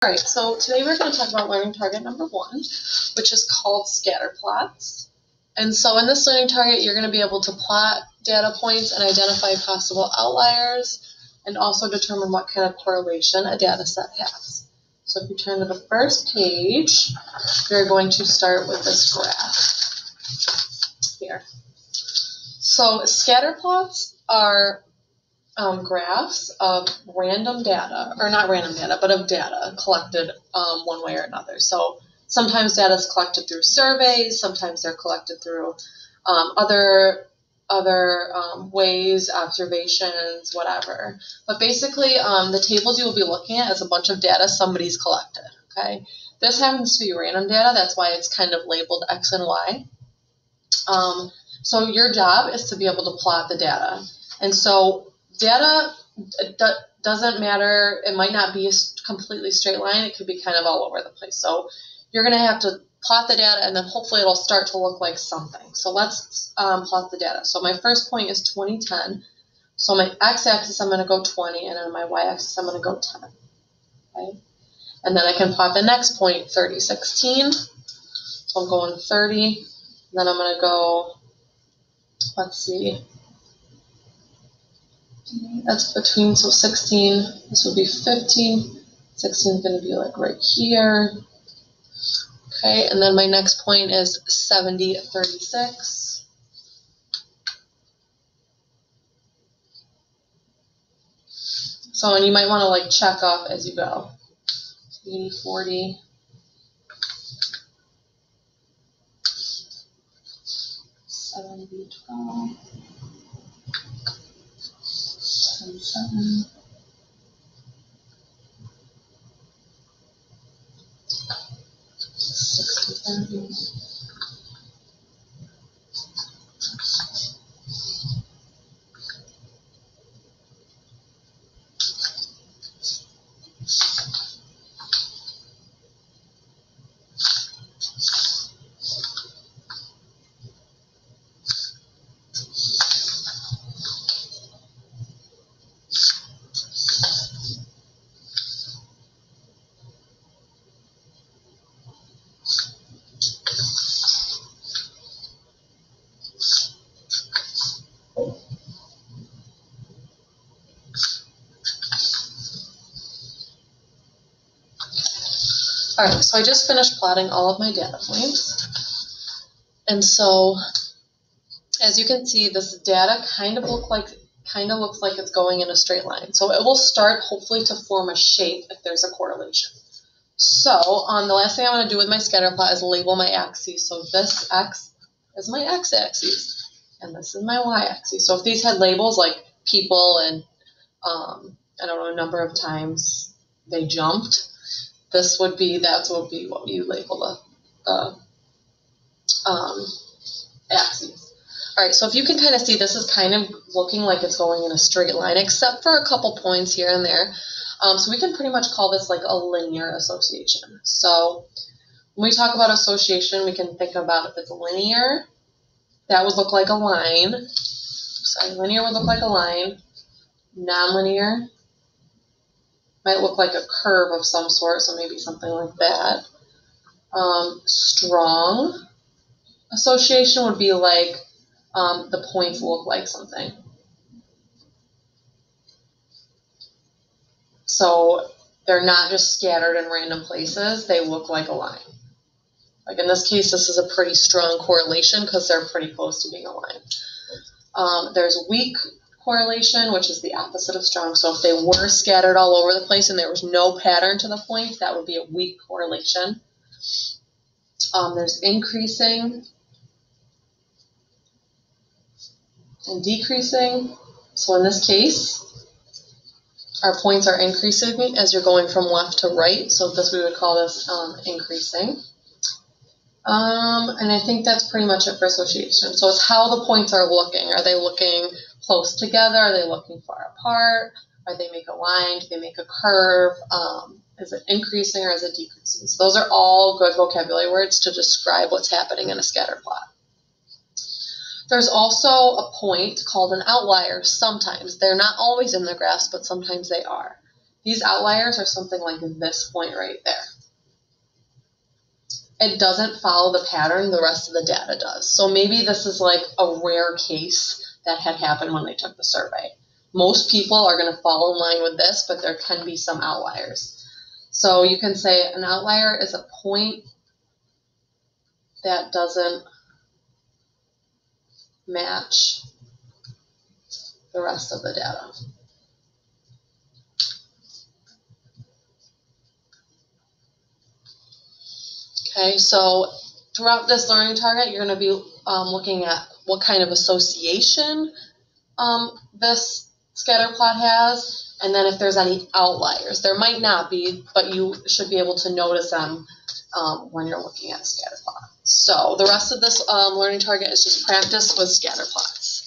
All right, so today we're going to talk about learning target number 1, which is called scatter plots. And so in this learning target, you're going to be able to plot data points and identify possible outliers and also determine what kind of correlation a data set has. So if you turn to the first page, you're going to start with this graph here. So scatter plots are graphs of random data, or not random data, but of data collected one way or another. So sometimes data is collected through surveys, sometimes they're collected through other ways, observations, whatever. But basically, the tables you will be looking at is a bunch of data somebody's collected, okay? This happens to be random data, that's why it's kind of labeled X and Y. So your job is to be able to plot the data. And so data doesn't matter. It might not be a completely straight line. It could be kind of all over the place. So you're going to have to plot the data, and then hopefully it'll start to look like something. So let's plot the data. So my first point is 2010. So my x-axis, I'm going to go 20, and on my y-axis, I'm going to go 10. Okay? And then I can plot the next point, 3016. So I'm going 30. Then I'm going to go, let's see, that's between, so 16, this would be 15, 16 is going to be like right here. Okay, and then my next point is 7036. So, and you might want to like check off as you go. 80, 40. 70, 12. 10, 7. 60, 30. All right, so I just finished plotting all of my data points. And so, as you can see, this data kind of looks like it's going in a straight line. So it will start hopefully to form a shape if there's a correlation. So the last thing I want to do with my scatter plot is label my axes. So this X is my x-axis, and this is my y-axis. So if these had labels like people and I don't know, a number of times they jumped, that would be what you label the axes. All right, so if you can kind of see, this is kind of looking like it's going in a straight line, except for a couple points here and there. So we can pretty much call this like a linear association. So when we talk about association, we can think about if it's linear, that would look like a line. Sorry, linear would look like a line. Nonlinear might look like a curve of some sort, so maybe something like that. Strong association would be like the points look like something. So they're not just scattered in random places, they look like a line. Like in this case, this is a pretty strong correlation because they're pretty close to being a line. There's weak correlation, which is the opposite of strong. So if they were scattered all over the place and there was no pattern to the point, that would be a weak correlation. There's increasing and decreasing. So in this case, our points are increasing as you're going from left to right. So this, we would call this increasing. And I think that's pretty much it for association. So it's how the points are looking. Are they looking close together? Are they looking far apart? Are they make a line? Do they make a curve? Is it increasing or is it decreasing? So those are all good vocabulary words to describe what's happening in a scatter plot. There's also a point called an outlier sometimes. They're not always in the graphs, but sometimes they are. These outliers are something like this point right there. It doesn't follow the pattern the rest of the data does. So maybe this is like a rare case that had happened when they took the survey. Most people are going to fall in line with this, but there can be some outliers. So you can say an outlier is a point that doesn't match the rest of the data. Okay, so throughout this learning target, you're going to be looking at what kind of association this scatter plot has, and then if there's any outliers. There might not be, but you should be able to notice them when you're looking at a scatter plot. So the rest of this learning target is just practice with scatter plots.